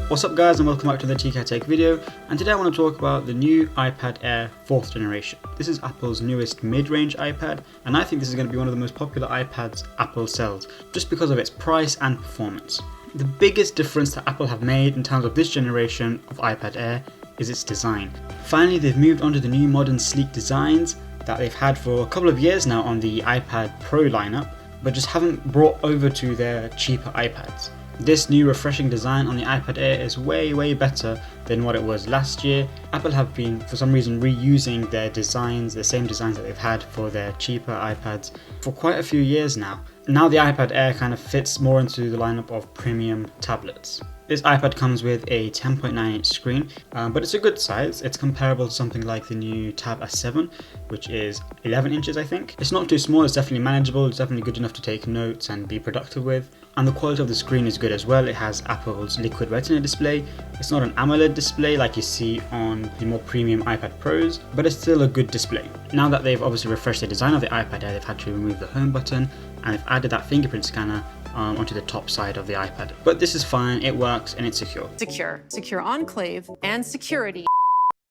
What's up guys, and welcome back to the TK Tech video, and today I want to talk about the new iPad Air 4th generation. This is Apple's newest mid-range iPad, and I think this is going to be one of the most popular iPads Apple sells, just because of its price and performance. The biggest difference that Apple have made in terms of this generation of iPad Air is its design. Finally, they've moved on to the new modern sleek designs that they've had for a couple of years now on the iPad Pro lineup, but just haven't brought over to their cheaper iPads. This new refreshing design on the iPad Air is way better than what it was last year. Apple have been, for some reason, reusing their designs, the same designs that they've had for their cheaper iPads for quite a few years now. Now the iPad Air kind of fits more into the lineup of premium tablets. This iPad comes with a 10.9-inch screen, but it's a good size. It's comparable to something like the new Tab S7, which is 11 inches I think. It's not too small, it's definitely manageable, it's definitely good enough to take notes and be productive with. And the quality of the screen is good as well. It has Apple's Liquid Retina display. It's not an AMOLED display like you see on the more premium iPad Pros, but it's still a good display. Now that they've obviously refreshed the design of the iPad Air, they've had to remove the home button and they've added that fingerprint scanner onto the top side of the iPad. But this is fine, it works and it's secure. Secure enclave and security.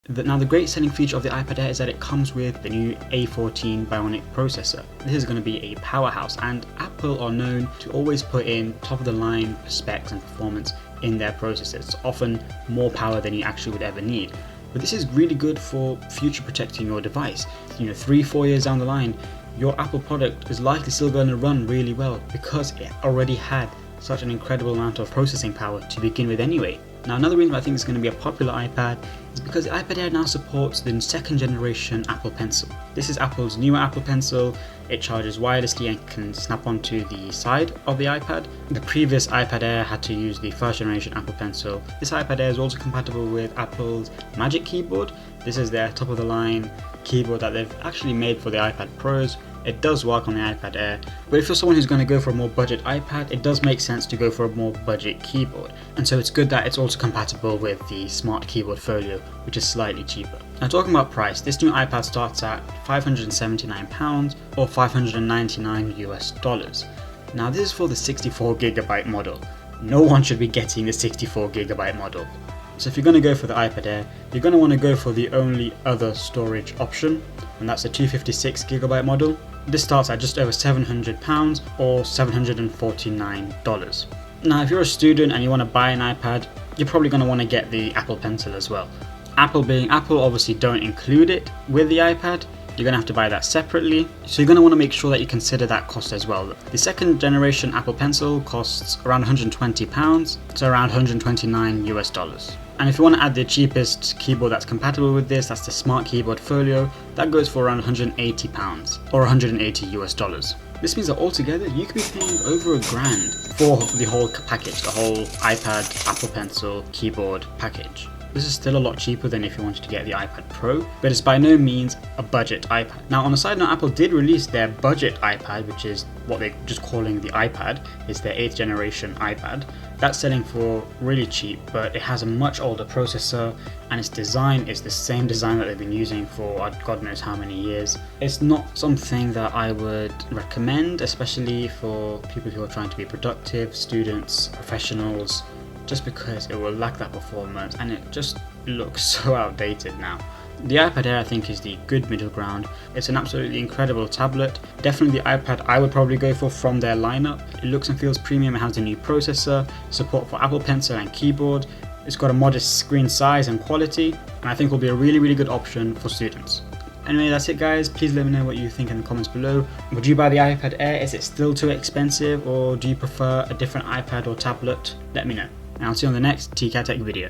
Now the great selling feature of the iPad Air is that it comes with the new A14 Bionic processor. This is going to be a powerhouse, and Apple are known to always put in top of the line specs and performance in their processors, often more power than you actually would ever need. But this is really good for future protecting your device. 3-4 years down the line, your Apple product is likely still going to run really well because it already had such an incredible amount of processing power to begin with anyway. Now another reason why I think it's going to be a popular iPad is because the iPad Air now supports the second generation Apple Pencil. This is Apple's newer Apple Pencil. It charges wirelessly and can snap onto the side of the iPad. The previous iPad Air had to use the first generation Apple Pencil. This iPad Air is also compatible with Apple's Magic Keyboard. This is their top of the line keyboard that they've actually made for the iPad Pros. It does work on the iPad Air, but if you're someone who's going to go for a more budget iPad, it does make sense to go for a more budget keyboard. And so it's good that it's also compatible with the Smart Keyboard Folio, which is slightly cheaper. Now talking about price, this new iPad starts at £579 or $599 US. Now this is for the 64GB model. No one should be getting the 64GB model. So if you're going to go for the iPad Air, you're going to want to go for the only other storage option, and that's the 256GB model. This starts at just over £700 or $749. Now if you're a student and you want to buy an iPad, you're probably going to want to get the Apple Pencil as well. Apple being Apple, obviously don't include it with the iPad. You're going to have to buy that separately, so you're going to want to make sure that you consider that cost as well. The second generation Apple Pencil costs around £120, so around $129 US. And if you want to add the cheapest keyboard that's compatible with this, that's the Smart Keyboard Folio, that goes for around £180 or $180 US. This means that altogether you could be paying over £1,000 for the whole package, the whole iPad, Apple Pencil, keyboard package. This is still a lot cheaper than if you wanted to get the iPad Pro, but it's by no means a budget iPad. Now on a side note, Apple did release their budget iPad, which is what they're just calling the iPad. It's their 8th generation iPad. That's selling for really cheap, but it has a much older processor and its design is the same design that they've been using for God knows how many years. It's not something that I would recommend, especially for people who are trying to be productive, students, professionals, just because it will lack that performance and it just looks so outdated now. The iPad Air I think is the good middle ground. It's an absolutely incredible tablet. Definitely the iPad I would probably go for from their lineup. It looks and feels premium, it has the new processor, support for Apple Pencil and keyboard. It's got a modest screen size and quality, and I think will be a really good option for students. Anyway, that's it guys. Please let me know what you think in the comments below. Would you buy the iPad Air? Is it still too expensive, or do you prefer a different iPad or tablet? Let me know. And I'll see you on the next TK Tech video.